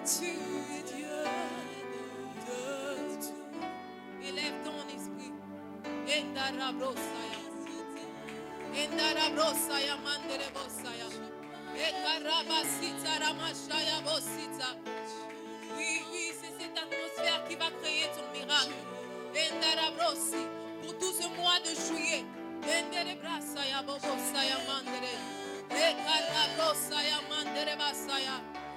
tu es Dieu de tout. Élève ton esprit. Endarabrosaya. Endarabrosaya manderebosaya. Ekarabasita ramashaya bosita. Oui, oui, c'est cette atmosphère qui va créer ton miracle. Endarabrosi. Pour tout ce mois de juillet. Enderebrasaya bobosaya mandere. Ekarabrosaya manderebasaya.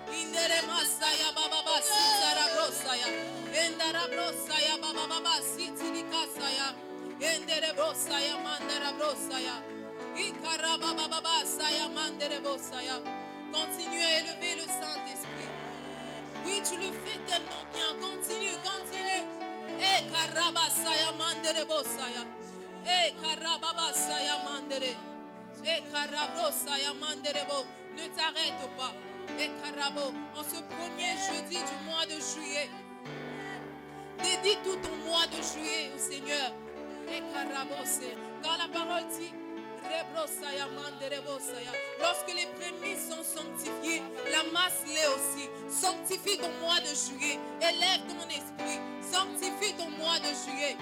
Inderemasaya bababasita rabrosaya. Endarabrosaya bababasiti dikasaya. Enderebrosaya manderabrosaya. Ikarabababasaya manderebosaya. Continue à élever le Saint-Esprit. Oui, tu le fais tellement bien. Continue, continue. Eh, karabasaya mandere bosaya. Eh, karababasaya mandere. Eh, karabosaya mandere bo. Ne t'arrête pas. Eh, karabo. En ce premier jeudi du mois de juillet, dédie tout ton mois de juillet au Seigneur. Eh, karabose. Car la parole dit, lorsque les prémices sont sanctifiées, la masse l'est aussi. Sanctifie ton mois de juillet. Élève ton esprit. Sanctifie ton mois de juillet.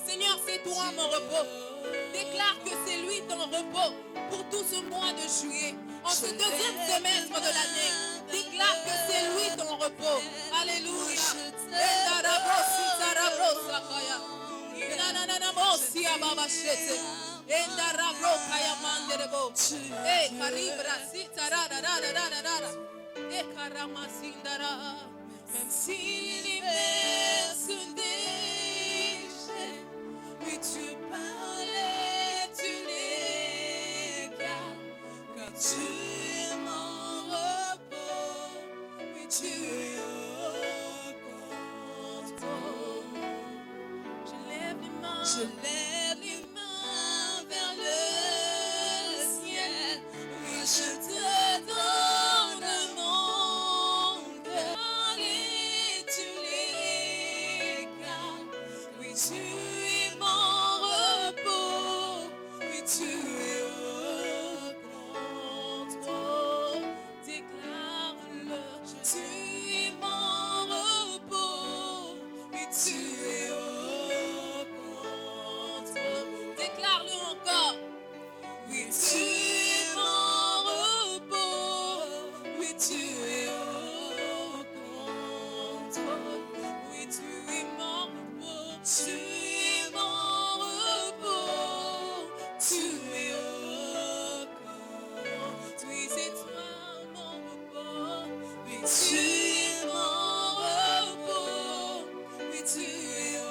Seigneur, c'est toi mon repos. Déclare que c'est lui ton repos pour tout ce mois de juillet. En ce deuxième semestre de l'année, déclare que c'est lui ton repos. Alléluia. Même si les mers se déchaînent, oui tu parlais, tu les gardes, car tu es mon repos, oui tu es au contrôle. Je lève les mains vers le ciel, oui je te donne mon cœur. Et tu les gardes, oui tu es mon repos, oui tu es au contrôle. Déclare-le, tu es mon repos, oui tu es au contrôle. Déclare-le encore, oui tu es mon repos, oui tu es au contrôle. Oui tu es mon repos, tu es mon repos, tu es au contrôle. Oui c'est toi mon repos, oui tu es mon repos, oui tu es au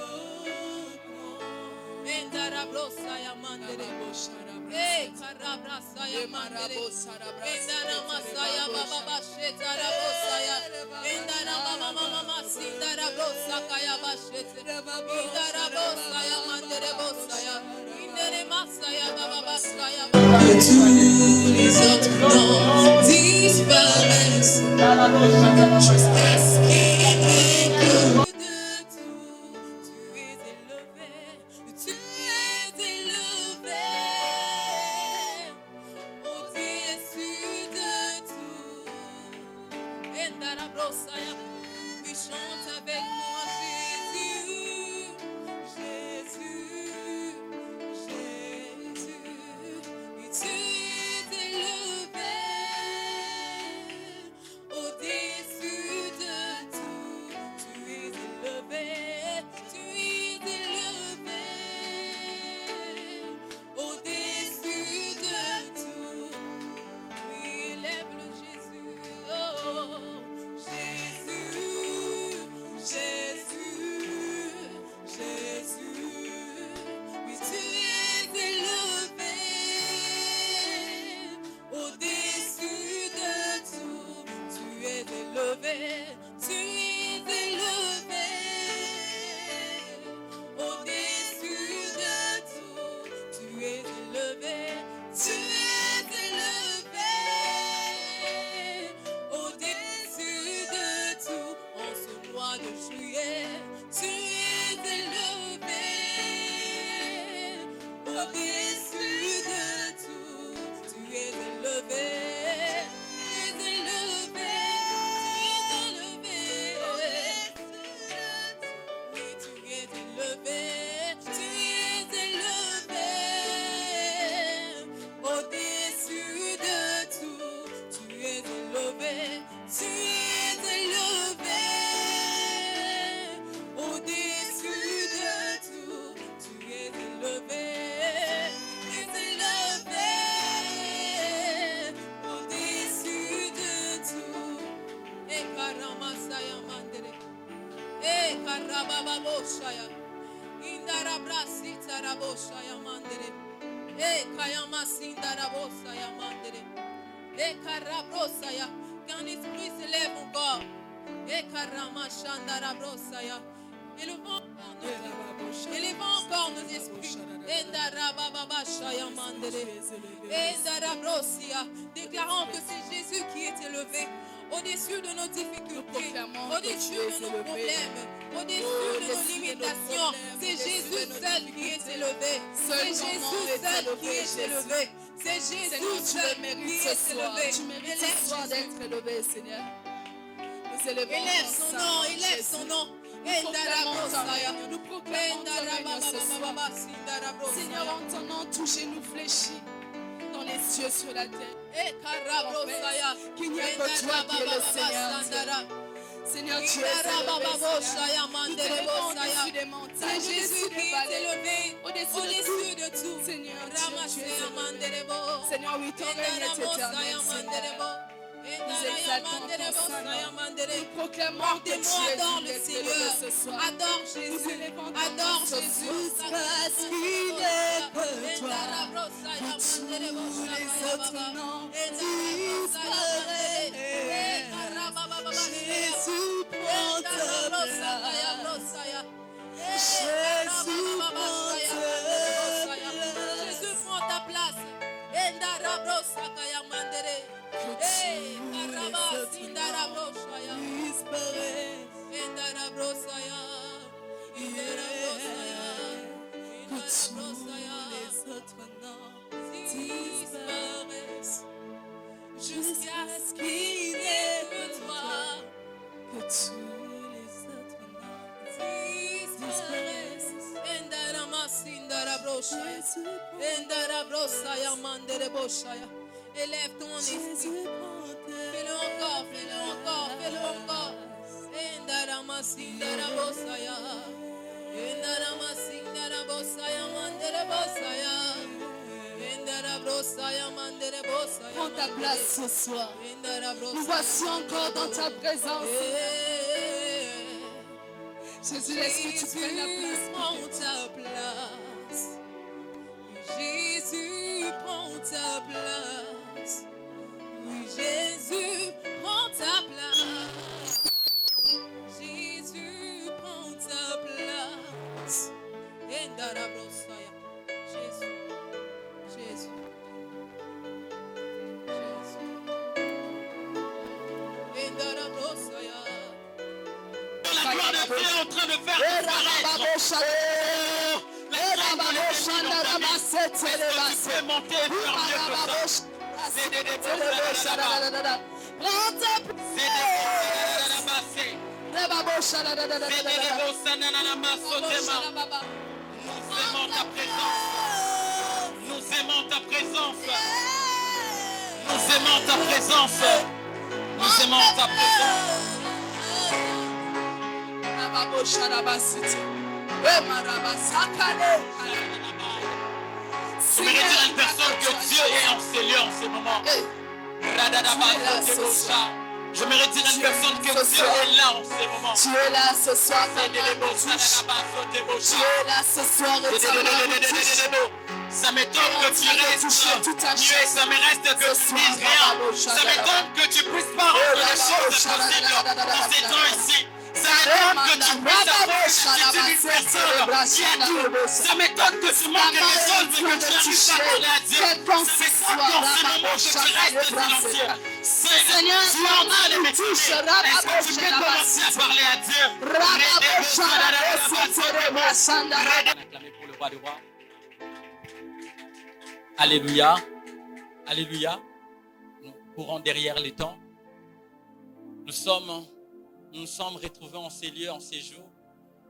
contrôle. Endarabrosa ya mandere boshara. Eh, karabrasaya mandere. Endana masaya baba basheta rabosaya. Endana mama mama sindara brosakaya bashete. Indara bosaya mandere bosaya. Indere masaya baba basaya. Tous les autres noms disparaissent. Jusqu'à ce qu'il n'y ait que de tout. Tu es élevé. Tu es élevé. Au-dessus de tout. Endara brosaya. Oui, chante avec moi Jésus. Jésus. Jésus. Oui, tu es élevé. Au-dessus de tout. Tu es élevé. Tu es élevé. Au-dessus de tout. Oui, élève-le Jésus. Oh, Jésus. Jésus. Jésus. Oui, tu es élevé. Au-dessus de tout. Tu es élevé. Tu es élevé. Au-dessus de tout. Tu es élevé. Tu es élevé. Au-dessus de tout. En ce mois de juillet. Tu es élevé. Au-dessus de tout. Tu es élevé. Tu es élevé. Tu es élevé. Oui, tu es élevé. Tu es élevé. Au-dessus de tout. Tu es élevé. Tu es élevé. Au-dessus de tout. Tu es élevé. Tu es élevé. Au-dessus de tout. Et karamasaya mandere. Eh, karabababoshaya. Indarabrasita raboshaya mandere. Eh, kayamasinda rabosaya mandere. Eh, karabrosaya. Qu'un esprit s'élève encore. Eh, karamashanda rabrosaya. Élevons encore nos esprits. Élevons encore nos esprits. Indarabababashaya mandere. Indarabrosia. Déclarons que c'est Jésus qui est élevé. Au-dessus de nos difficultés, au-dessus de nos problèmes, au-dessus de nos limitations, c'est Jésus seul qui est élevé. C'est Jésus seul qui est élevé. C'est Jésus seul qui est élevé. Tu mérites ce soir d'être élevé, Seigneur. Nous élevons Élève son nom, élève son nom. Nous proclamons ta règne ce soir. Seigneur, en ton nom, touchez-nous fléchis dans les cieux, sur la terre. Qu'il n'y a que toi qui es le Seigneur. Seigneur, tu es élevé, au-dessus des montagnes, c'est Jésus qui est élevé au-dessus de tout. Seigneur, tu es élevé. Seigneur, oui, ton règne est éternel, Seigneur. Nous exaltons ton Saint-Nom. Nous proclamons que tu es digne d'être élevé ce soir. Adore Jésus, adore Jésus. Parce qu'il est que toi, que tous les autres noms disparaissent. Jésus prend ta place. Jésus prend Jésus prend ta place. Jusqu'à ce qu'il n'ait que toi, que tous les autres noms disparaissent. Élève ton esprit. Fais-le encore, fais-le encore, fais-le encore. Prends ta place ce soir. Nous voici encore dans ta présence. Jésus, laisse que tu prennes la place. Prends ta place. Jésus, prends ta place. Oui, Jésus, prends ta place. Jésus, prends ta place. Endarabrosaya. Jésus, Jésus, Jésus. Endarabrosaya. La gloire de Dieu est en train de faire disparaître. La gloire de l'ennemi dans ta vie. Est-ce que tu peux monter et faire mieux que ça? C'est des dépenses là-bas. C'est des dépenses là-bas. C'est des dépenses là-bas. Nous aimons ta présence. Nous aimons ta présence. Nous aimons ta présence. Nous aimons ta présence. Je voudrais dire à une personne que Dieu est en ces lieux en ce moment. Je voudrais dire à une personne que Dieu est là en ce moment. Tu es là ce soir, ta main me touche. Tu es là ce soir et ta main me touche. Ça m'étonne que tu restes muet, ça me reste que tu dises rien. Ça m'étonne que tu puisses pas rendre les choses possibles en ces temps ici. Ça m'étonne que tu puisses approcher une personne. Ça m'étonne que tu manques des choses mais que tu n'arrives pas à parler à Dieu. Ça m'étonne qu'en ce moment que tu restes silencieux. Seigneur, tu en as les métiers. Est-ce que tu peux commencer à parler à Dieu? Acclamez pour le roi des rois. Alléluia. Alléluia. Nous courons derrière les temps. Nous nous sommes retrouvés en ces lieux, en ces jours,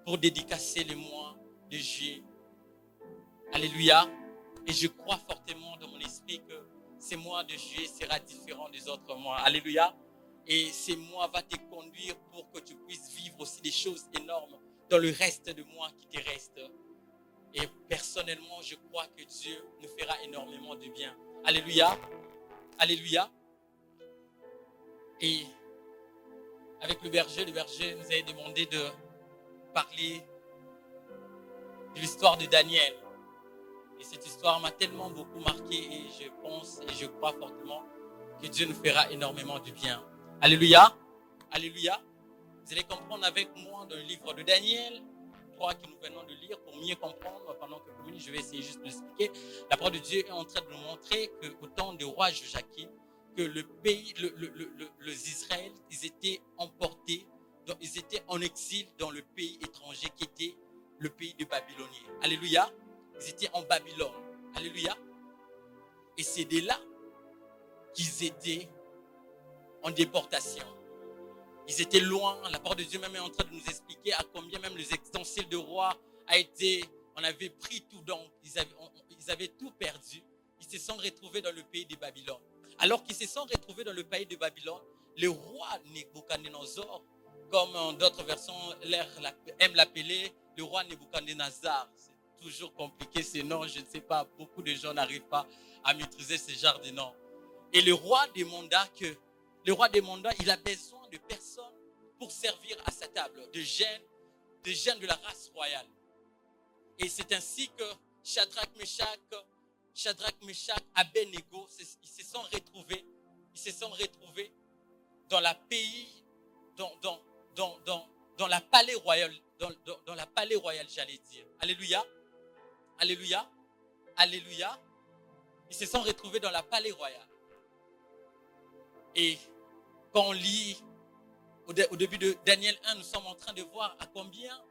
pour dédicacer le mois de juillet. Alléluia. Et je crois fortement dans mon esprit que ce mois de juillet sera différent des autres mois. Alléluia. Et ce mois va te conduire pour que tu puisses vivre aussi des choses énormes dans le reste de mois qui te reste. Et personnellement, je crois que Dieu nous fera énormément de bien. Alléluia. Alléluia. Et avec le berger nous avait demandé de parler de l'histoire de Daniel. Et cette histoire m'a tellement beaucoup marqué et je pense et je crois fortement que Dieu nous fera énormément de bien. Alléluia. Alléluia. Vous allez comprendre avec moi dans le livre de Daniel 3 que nous venons de lire pour mieux comprendre pendant quelques minutes. Je vais essayer juste de l'expliquer. La parole de Dieu est en train de nous montrer qu'au temps du roi Joachim, que le pays, les Israël, ils étaient emportés, donc ils étaient en exil dans le pays étranger qui était le pays de Babylonien. Alléluia. Ils étaient en Babylone. Alléluia. Et c'est de là qu'ils étaient en déportation. Ils étaient loin. La parole de Dieu même est en train de nous expliquer à combien même les ustensiles de roi a été, on avait pris tout, donc ils avaient tout perdu. Ils se sont retrouvés dans le pays de Babylone. Alors qu'ils se sont retrouvés dans le pays de Babylone, le roi Nebuchadnezzar, comme d'autres versions aiment l'appeler, le roi Nebuchadnezzar. C'est toujours compliqué ce nom, je ne sais pas, beaucoup de gens n'arrivent pas à maîtriser ce genre de nom. Et le roi demanda, il a besoin de personnes pour servir à sa table, de jeunes de la race royale. Et c'est ainsi que Shadrach, Meshach, Abednego, ils se sont retrouvés dans la pays, dans la palais royal, dans la palais royal, j'allais dire. Alléluia, alléluia, alléluia. Ils se sont retrouvés dans la palais royal. Et quand on lit au début de Daniel 1, nous sommes en train de voir à combien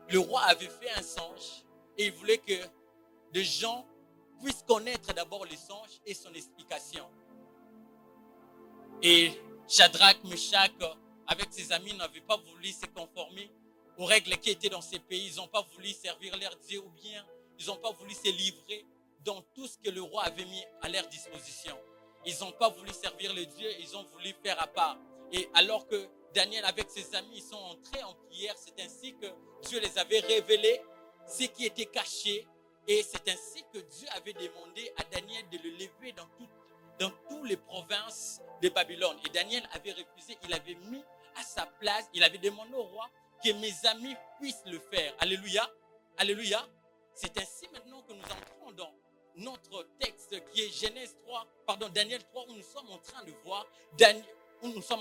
le roi avait fait un songe et il voulait que les gens puissent connaître d'abord le songe et son explication. Et Shadrach, Meshach, avec ses amis, n'avaient pas voulu se conformer aux règles qui étaient dans ces pays. Ils n'ont pas voulu servir leur Dieu ou bien ils n'ont pas voulu se livrer dans tout ce que le roi avait mis à leur disposition. Ils n'ont pas voulu servir le Dieu, ils ont voulu faire à part. Et alors que Daniel avec ses amis, ils sont entrés en prière, c'est ainsi que Dieu les avait révélé ce qui était caché. Et c'est ainsi que Dieu avait demandé à Daniel de le lever dans toutes les provinces de Babylone. Et Daniel avait refusé, il avait mis à sa place, il avait demandé au roi que mes amis puissent le faire. Alléluia, alléluia. C'est ainsi maintenant que nous entrons notre texte qui est Daniel 3, où nous sommes en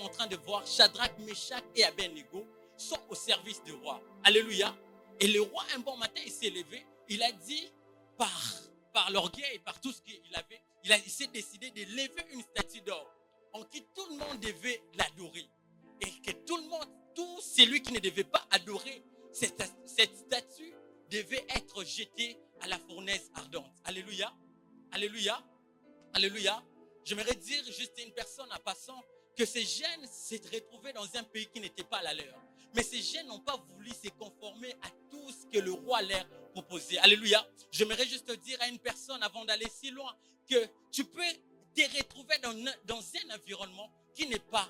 train de voir Shadrach, Meshach et Abednego sont au service du roi. Alléluia. Et le roi, un bon matin, il s'est levé. Il a dit, par l'orgueil, par tout ce qu'il avait, il s'est décidé de lever une statue d'or en qui tout le monde devait l'adorer. Et que tout celui qui ne devait pas adorer cette statue devait être jeté à la fournaise ardente. Alléluia. Alléluia. Alléluia. J'aimerais dire juste à une personne en passant que ces jeunes s'est retrouvés dans un pays qui n'était pas la leur. Mais ces jeunes n'ont pas voulu se conformer à tout ce que le roi leur proposait. Alléluia. J'aimerais juste dire à une personne avant d'aller si loin que tu peux te retrouver dans un environnement qui n'est pas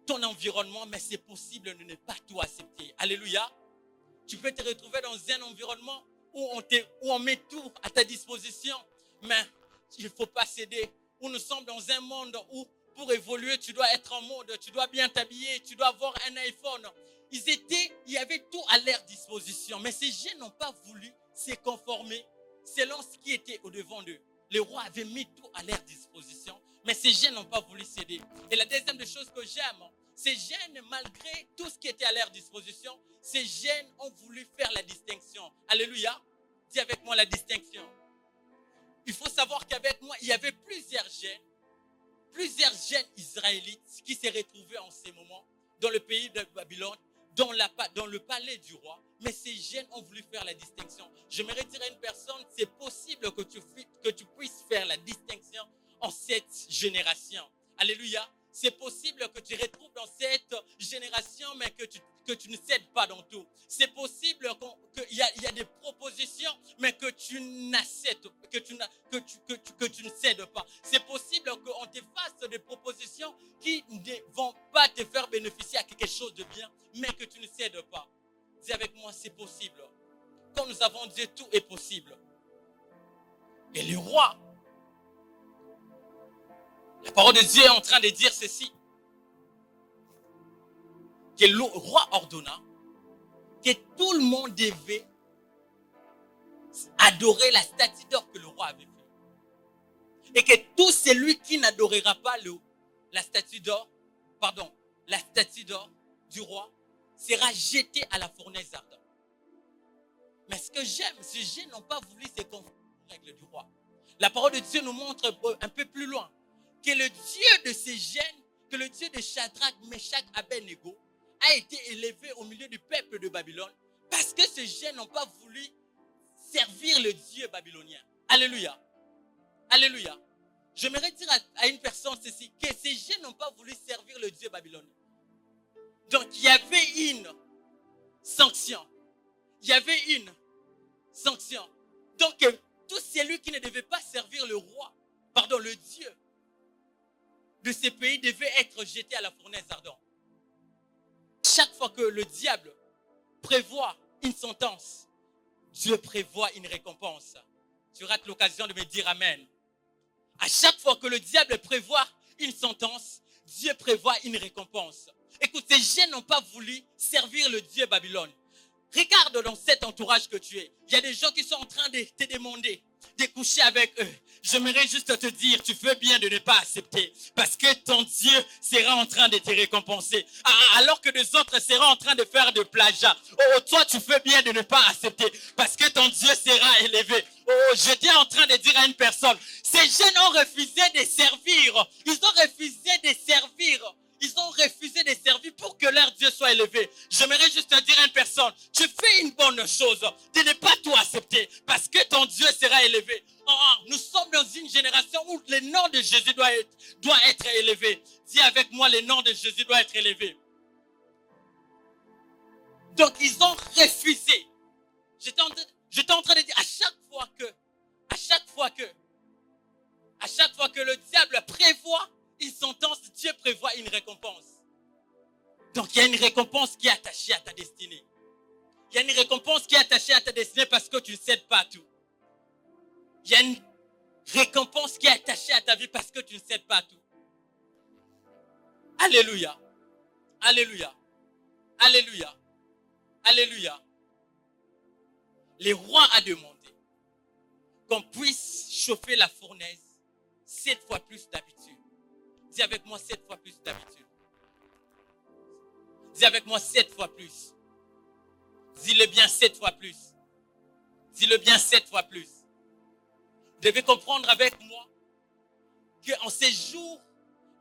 ton environnement, mais c'est possible de ne pas tout accepter. Alléluia. Tu peux te retrouver dans un environnement où on met tout à ta disposition, mais il ne faut pas céder. Où nous sommes dans un monde où pour évoluer, tu dois être en mode, tu dois bien t'habiller, tu dois avoir un iPhone. Il y avait tout à leur disposition, mais ces jeunes n'ont pas voulu se conformer selon ce qui était au-devant d'eux. Le roi avait mis tout à leur disposition, mais ces jeunes n'ont pas voulu céder. Et la deuxième des choses que j'aime, ces jeunes, malgré tout ce qui était à leur disposition, ces jeunes ont voulu faire la distinction. Alléluia. Dis avec moi la distinction. Il faut savoir qu'avec moi, il y avait plusieurs jeunes israélites qui s'est retrouvés en ces moments dans le pays de Babylone, dans le palais du roi. Mais ces jeunes ont voulu faire la distinction. J'aimerais dire à une personne, c'est possible que tu puisses faire la distinction en cette génération. Alléluia. C'est possible que tu retrouves dans cette génération, mais que tu ne cèdes pas dans tout. C'est possible qu'il y a des propositions, mais que tu n'acceptes, que tu ne cèdes pas. C'est possible qu'on te fasse des propositions qui ne vont pas te faire bénéficier à quelque chose de bien, mais que tu ne cèdes pas. Dis avec moi, c'est possible. Quand nous avons dit tout est possible. Et le roi, la parole de Dieu est en train de dire ceci. Que le roi ordonna que tout le monde devait adorer la statue d'or que le roi avait fait. Et que tout celui qui n'adorera pas la statue d'or du roi sera jeté à la fournaise ardente. Mais ce que j'aime, ces jeunes n'ont pas voulu se conformer aux règles du roi. La parole de Dieu nous montre un peu plus loin que le Dieu de ces jeunes, que le Dieu de Shadrach, Meshach, Abednego a été élevé au milieu du peuple de Babylone parce que ces jeunes n'ont pas voulu servir le Dieu babylonien. Alléluia. Alléluia. J'aimerais dire à une personne ceci, que ces jeunes n'ont pas voulu servir le Dieu babylonien. Donc il y avait une sanction. Il y avait une sanction. Donc tout celui qui ne devait pas servir le Dieu de ces pays devait être jeté à la fournaise ardente. Chaque fois que le diable prévoit une sentence, Dieu prévoit une récompense. Tu rates l'occasion de me dire amen. À chaque fois que le diable prévoit une sentence, Dieu prévoit une récompense. Écoute, ces jeunes n'ont pas voulu servir le Dieu Babylone. Regarde dans cet entourage que tu es. Il y a des gens qui sont en train de te demander de coucher avec eux. J'aimerais juste te dire, tu fais bien de ne pas accepter. Parce que ton Dieu sera en train de te récompenser. Alors que les autres seront en train de faire de plagiat. Oh, toi, tu fais bien de ne pas accepter. Parce que ton Dieu sera élevé. Oh, j'étais en train de dire à une personne, ces jeunes ont refusé de servir. Ils ont refusé de servir. Ils ont refusé de servir pour que leur Dieu soit élevé. J'aimerais juste te dire à une personne, tu fais une bonne chose de ne pas tout accepter parce que ton Dieu sera élevé. Nous sommes dans une génération où le nom de Jésus doit être élevé. Dis avec moi, le nom de Jésus doit être élevé. Donc ils ont refusé. J'étais en train de dire, à chaque fois que le diable prévoit une sentence, Dieu prévoit une récompense. Donc il y a une récompense qui est attachée à ta destinée. Il y a une récompense qui est attachée à ta destinée parce que tu ne cèdes pas à tout. Il y a une récompense qui est attachée à ta vie parce que tu ne cèdes pas à tout. Alléluia. Alléluia. Alléluia. Alléluia. Le roi a demandé qu'on puisse chauffer la fournaise 7 fois plus d'habitude. Dis avec moi 7 fois plus d'habitude. Dis avec moi 7 fois plus. Dis-le bien 7 fois plus. Dis-le bien 7 fois plus. Vous devez comprendre avec moi qu'en ces jours,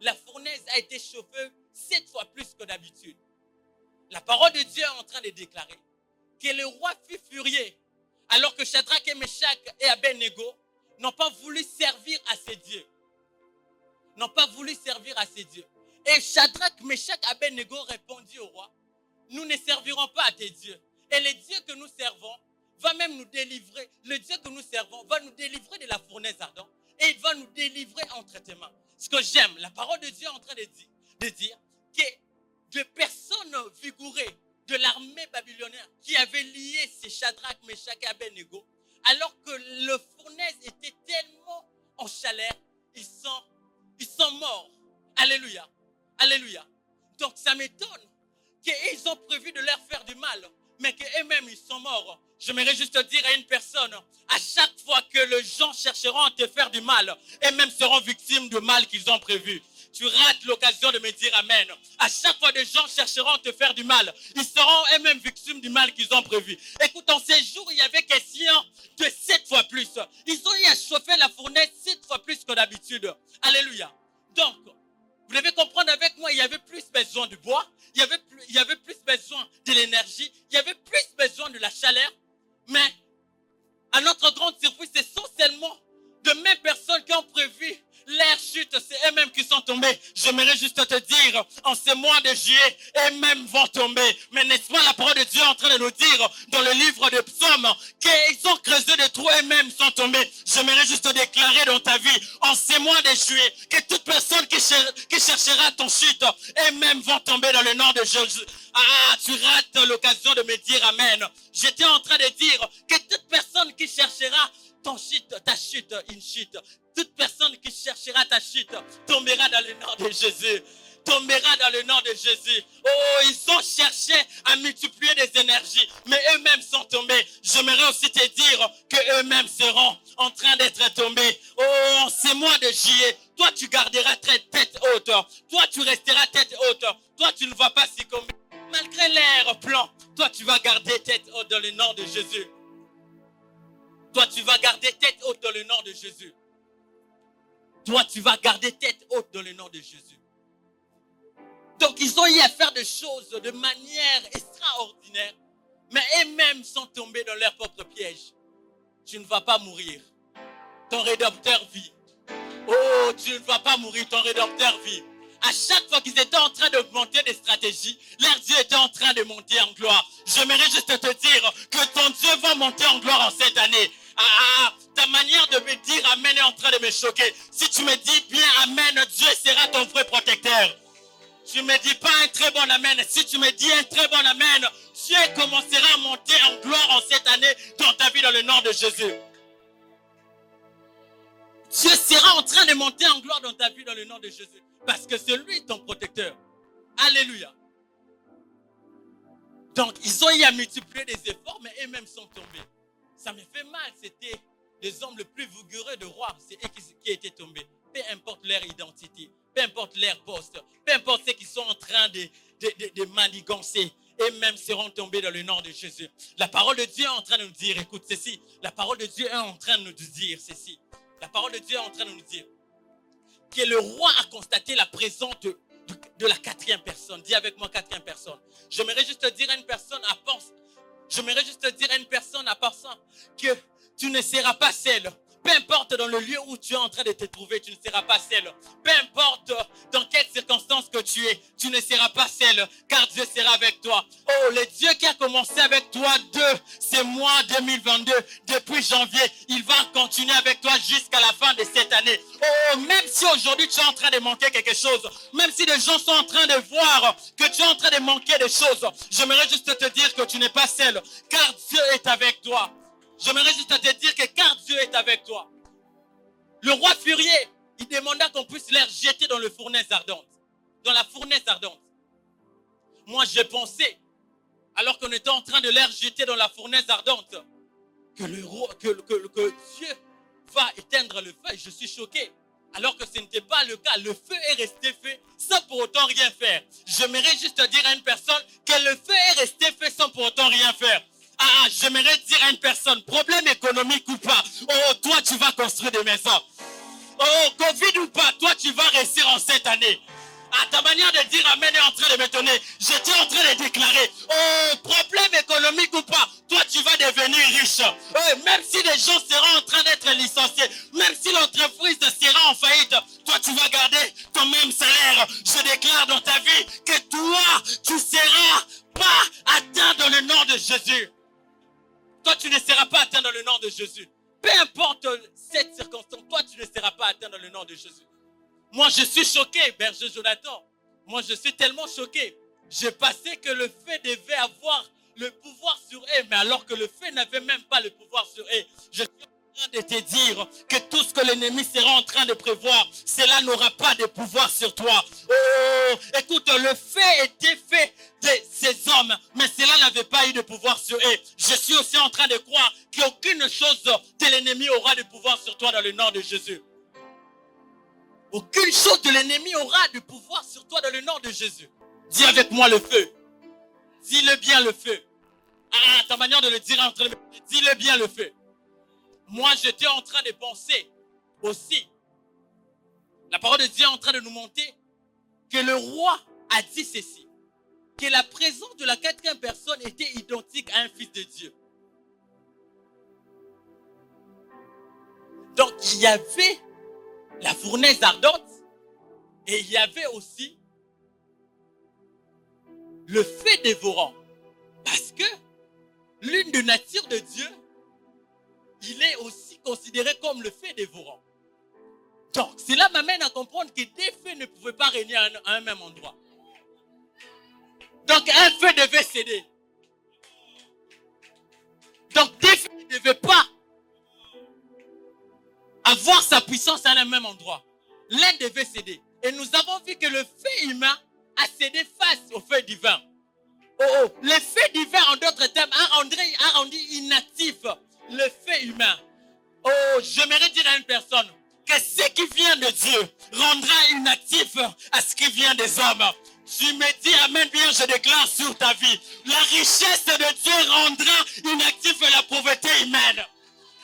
la fournaise a été chauffée 7 fois plus que d'habitude. La parole de Dieu est en train de déclarer que le roi fut furieux alors que Shadrach et Meshach et Abednego n'ont pas voulu servir à ces dieux. N'ont pas voulu servir à ces dieux. Et Shadrach, Meshach, Abednego répondit au roi, nous ne servirons pas à tes dieux. Et le Dieu que nous servons va même nous délivrer. Le Dieu que nous servons va nous délivrer de la fournaise ardente. Et il va nous délivrer entre tes mains. Ce que j'aime, la parole de Dieu est en train de dire que de personnes vigourées de l'armée babylonienne qui avaient lié ces Shadrach, Meshach et Abednego, alors que le fournaise était tellement en chaleur, ils sont morts. Alléluia. Alléluia. Donc ça m'étonne qu'ils ont prévu de leur faire du mal, mais qu'eux-mêmes ils sont morts. J'aimerais juste dire à une personne, à chaque fois que les gens chercheront à te faire du mal, eux-mêmes seront victimes du mal qu'ils ont prévu. Tu rates l'occasion de me dire amen. À chaque fois que des gens chercheront à te faire du mal, ils seront eux-mêmes victimes du mal qu'ils ont prévu. Écoute, en ces jours, il y avait question de 7 fois plus. Ils ont eu à chauffer la fournaise 7 fois plus que d'habitude. Alléluia. Donc, vous devez comprendre avec moi, il y avait plus besoin du bois, il y avait plus besoin de l'énergie, il y avait plus besoin de la chaleur. Mais, à notre grande surprise, ce sont seulement de mêmes personnes qui ont prévu leur chute, c'est eux-mêmes qui sont tombés. J'aimerais juste te dire, en ce mois de juillet, eux-mêmes vont tomber. Mais n'est-ce pas la parole de Dieu est en train de nous dire dans le livre de Psaumes qu'ils ont creusé des trous, eux-mêmes sont tombés. J'aimerais juste te déclarer dans ta vie, en ce mois de juillet, que toute personne qui cherchera ton chute, eux-mêmes vont tomber dans le nom de Jésus. Ah, tu rates l'occasion de me dire amen. J'étais en train de dire que toute personne qui cherchera ton chute, ta chute, une chute. Toute personne qui cherchera ta chute tombera dans le nom de Jésus. Tombera dans le nom de Jésus. Oh, ils ont cherché à multiplier des énergies, mais eux-mêmes sont tombés. J'aimerais aussi te dire que eux-mêmes seront en train d'être tombés. Oh, en ces mois de juillet, toi tu garderas tête haute. Toi tu resteras tête haute. Toi tu ne vas pas succomber. Malgré l'air plan, toi tu vas garder tête haute dans le nom de Jésus. Toi tu vas garder tête haute dans le nom de Jésus. Toi tu vas garder tête haute dans le nom de Jésus. Donc ils ont eu à faire des choses de manière extraordinaire, mais eux-mêmes sont tombés dans leur propre piège. Tu ne vas pas mourir. Ton Rédempteur vit. Oh, tu ne vas pas mourir, ton Rédempteur vit. À chaque fois qu'ils étaient en train d'augmenter des stratégies, leur Dieu était en train de monter en gloire. J'aimerais juste te dire que ton Dieu va monter en gloire en cette année. Ta manière de me dire amen est en train de me choquer. Si tu me dis bien amen, Dieu sera ton vrai protecteur. Tu ne me dis pas un très bon amen. Si tu me dis un très bon amen, Dieu commencera à monter en gloire en cette année dans ta vie dans le nom de Jésus. Dieu sera en train de monter en gloire dans ta vie dans le nom de Jésus. Parce que c'est lui ton protecteur. Alléluia. Donc, ils ont eu à multiplier des efforts, mais eux-mêmes sont tombés. Ça me fait mal. C'était les hommes les plus vigoureux de roi. C'est eux qui étaient tombés. Peu importe leur identité, peu importe leur poste, peu importe ceux qui sont en train de manigancer, eux-mêmes seront tombés dans le nom de Jésus. La parole de Dieu est en train de nous dire, écoute ceci, la parole de Dieu est en train de nous dire ceci. La parole de Dieu est en train de nous dire que le roi a constaté la présence de la quatrième personne. Dis avec moi quatrième personne. J'aimerais juste te dire à une personne à part ça que tu ne seras pas seul. Peu importe dans le lieu où tu es en train de te trouver, tu ne seras pas seul. Peu importe dans quelles circonstances que tu es, tu ne seras pas seul, car Dieu sera avec toi. Oh, le Dieu qui a commencé avec toi ce mois 2022, depuis janvier, il va continuer avec toi jusqu'à la fin de cette année. Oh, même si aujourd'hui tu es en train de manquer quelque chose, même si les gens sont en train de voir que tu es en train de manquer des choses, j'aimerais juste te dire que tu n'es pas seul, car Dieu est avec toi. J'aimerais juste te dire que car Dieu est avec toi. Le roi furieux, il demanda qu'on puisse les jeter dans le fournaise ardente. Dans la fournaise ardente. Moi, j'ai pensé, alors qu'on était en train de les jeter dans la fournaise ardente, que Dieu va éteindre le feu. Et je suis choqué. Alors que ce n'était pas le cas. Le feu est resté fait sans pour autant rien faire. J'aimerais juste dire à une personne que le feu est resté fait sans pour autant rien faire. J'aimerais dire à une personne, problème économique ou pas, oh, toi tu vas construire des maisons. Oh, Covid ou pas, toi tu vas réussir en cette année. Ta manière de dire amen est en train de m'étonner. J'étais en train de déclarer, oh, problème économique ou pas, toi tu vas devenir riche. Oh, même si les gens seront en train d'être licenciés, même si l'entreprise sera en faillite, toi tu vas garder ton même salaire. Je déclare dans ta vie que toi, tu ne seras pas atteint dans le nom de Jésus. Toi, tu ne seras pas atteint dans le nom de Jésus. Peu importe cette circonstance, toi, tu ne seras pas atteint dans le nom de Jésus. Moi, je suis choqué, berger Jonathan. Moi, je suis tellement choqué. Je pensais que le fait devait avoir le pouvoir sur eux, mais alors que le fait n'avait même pas le pouvoir sur eux. Je suis en train de te dire que tout ce que l'ennemi sera en train de prévoir, cela n'aura pas de pouvoir sur toi. Oh, écoute, le fait était fait de ces hommes, mais cela n'avait pas eu de pouvoir sur eux. Je suis aussi en train de croire qu'aucune chose de l'ennemi aura de pouvoir sur toi dans le nom de Jésus. Aucune chose de l'ennemi aura de pouvoir sur toi dans le nom de Jésus. Dis avec moi le feu. Dis-le bien le feu. Ta manière de le dire entre les mains. Dis-le bien le feu. Moi, j'étais en train de penser aussi. La parole de Dieu est en train de nous montrer que le roi a dit ceci. Que la présence de la quatrième personne était identique à un fils de Dieu. Donc, il y avait la fournaise ardente et il y avait aussi le feu dévorant. Parce que l'une de nature de Dieu, il est aussi considéré comme le feu dévorant. Donc, cela m'amène à comprendre que des feux ne pouvaient pas régner à un même endroit. Donc, un feu devait céder. Donc, des feux ne devaient pas avoir sa puissance à un même endroit. L'un devait céder. Et nous avons vu que le feu humain a cédé face au feu divin. Le feu divin, en d'autres termes, a rendu inactif le feu humain. J'aimerais dire à une personne que ce qui vient de Dieu rendra inactif à ce qui vient des hommes. Tu me dis amen bien, je déclare sur ta vie. La richesse de Dieu rendra inactif la pauvreté humaine.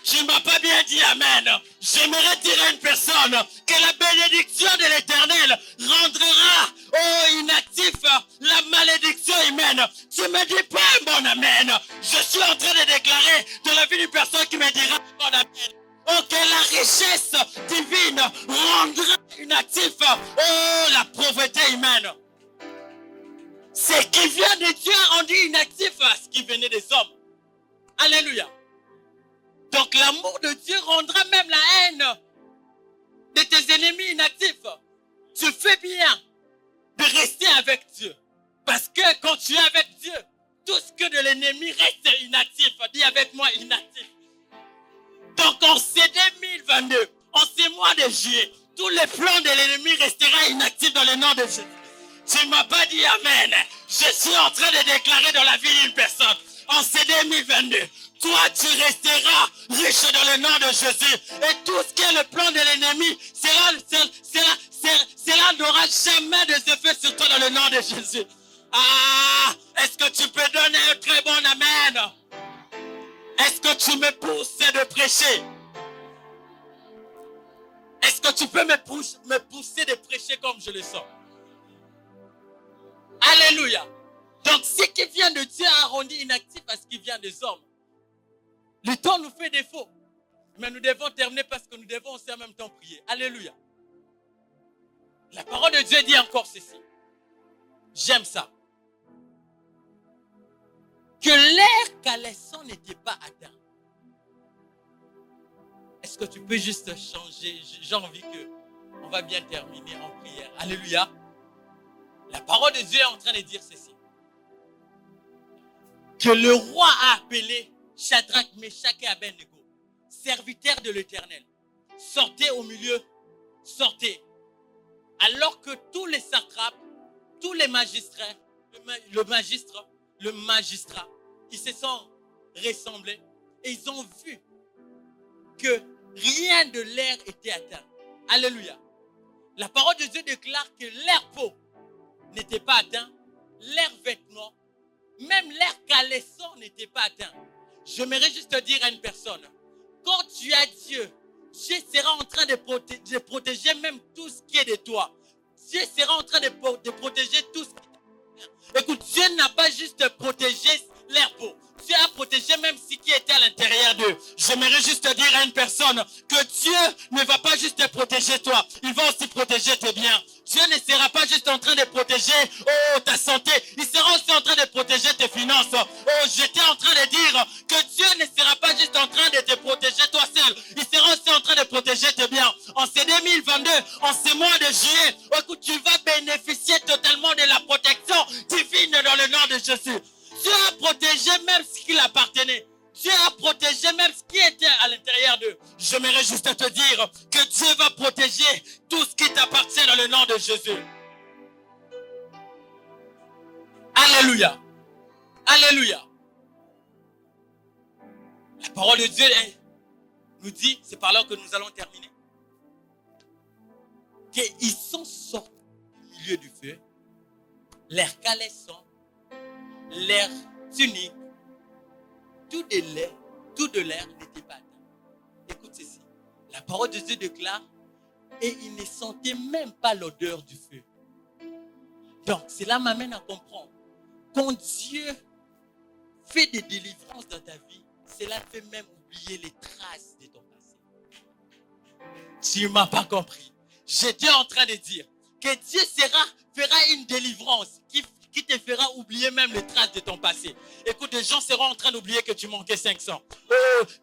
Tu ne m'as pas bien dit amen. J'aimerais dire à une personne que la bénédiction de l'Éternel rendra inactif la malédiction humaine. Tu ne me dis pas un bon amen. Je suis en train de déclarer de la vie d'une personne qui me dira un bon amen. Que la richesse divine rendra inactif la pauvreté humaine. Ce qui vient de Dieu a rendu inactif ce qui venait des hommes. Alléluia. Donc l'amour de Dieu rendra même la haine de tes ennemis inactifs. Tu fais bien de rester avec Dieu. Parce que quand tu es avec Dieu, tout ce que de l'ennemi reste inactif. Dis avec moi inactif. Donc en ce 2022, en ce mois de juillet, tous les plans de l'ennemi resteront inactifs dans le nom de Jésus. Tu ne m'as pas dit amen. Je suis en train de déclarer dans la vie d'une personne. En ce 2022, toi tu resteras riche dans le nom de Jésus. Et tout ce qui est le plan de l'ennemi, cela n'aura jamais de effet sur toi dans le nom de Jésus. Est-ce que tu peux donner un très bon amen? Est-ce que tu me pousses de prêcher? Est-ce que tu peux me pousser de prêcher comme je le sens? Alléluia. Donc, ce qui vient de Dieu a rendu inactif à ce qui vient des hommes. Le temps nous fait défaut. Mais nous devons terminer parce que nous devons aussi en même temps prier. Alléluia. La parole de Dieu dit encore ceci. J'aime ça. Que l'air calaissant n'était pas atteint. Est-ce que tu peux juste changer? J'ai envie qu'on va bien terminer en prière. Alléluia. La parole de Dieu est en train de dire ceci. Que le roi a appelé Shadrach, Meshach et Abednego, serviteurs de l'Éternel. Sortez au milieu, sortez. Alors que tous les satrapes, tous les magistrats, le magistrat, ils se sont ressemblés et ils ont vu que rien de l'air était atteint. Alléluia. La parole de Dieu déclare que l'air peau n'était pas atteint, l'air vêtement, même l'air caleçon n'était pas atteint. J'aimerais juste te dire à une personne, quand tu as Dieu, Dieu sera en train de protéger même tout ce qui est de toi. Dieu sera en train de protéger tout ce qui est de toi. Écoute, Dieu n'a pas juste protégé l'air peau. Dieu a protégé même ce qui était à l'intérieur d'eux. J'aimerais juste te dire à une personne que Dieu ne va pas juste te protéger toi, il va aussi protéger tes biens. Dieu ne sera pas juste en train de protéger ta santé, il sera aussi en train de protéger tes finances. J'étais en train de dire que Dieu ne sera pas juste en train de te protéger toi seul, il sera aussi en train de protéger tes biens. En ce 2022, en ce mois de juillet, écoute, tu vas bénéficier totalement de la protection divine dans le nom de Jésus. Dieu a protégé même ce qui l'appartenait. Dieu a protégé même ce qui était à l'intérieur d'eux. J'aimerais juste te dire que Dieu va protéger tout ce qui t'appartient dans le nom de Jésus. Alléluia. Alléluia. La parole de Dieu nous dit, c'est par là que nous allons terminer, qu'ils sont sortis du milieu du feu, l'air caleçon, l'air tunique, tout de l'air n'était pas atteint. Écoute ceci. La parole de Dieu déclare, et ils ne sentaient même pas l'odeur du feu. Donc, cela m'amène à comprendre. Quand Dieu fait des délivrances dans ta vie, cela fait même oublier les traces de ton passé. Tu ne m'as pas compris. J'étais en train de dire que Dieu fera une délivrance qui te fera oublier même les traces de ton passé. Écoute, des gens seront en train d'oublier que tu manquais 500.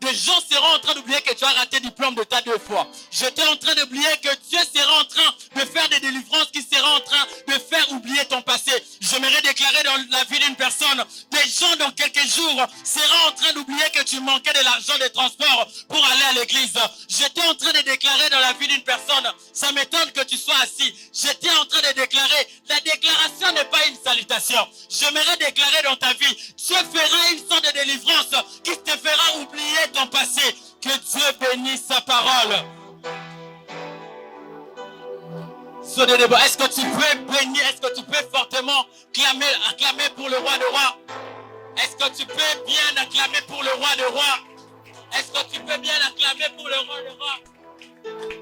Des gens seront en train d'oublier que tu as raté le diplôme de ta 2 fois. J'étais en train d'oublier que Dieu sera en train de faire des délivrances qui seront en train de faire oublier ton passé. J'aimerais déclarer dans la vie d'une personne, des gens dans quelques jours seront en train d'oublier que tu manquais de l'argent de transport pour aller à l'église. J'étais en train de déclarer dans la vie d'une personne, ça m'étonne que tu sois assis. J'étais en train de déclarer, la déclaration n'est pas une salutation. J'aimerais déclarer dans ta vie, Dieu fera une sorte de délivrance qui te fera oublier ton passé. Que Dieu bénisse sa parole. Est-ce que tu peux bénir, est-ce que tu peux fortement acclamer pour le roi de rois? Est-ce que tu peux bien acclamer pour le roi de rois? Est-ce que tu peux bien acclamer pour le roi de rois?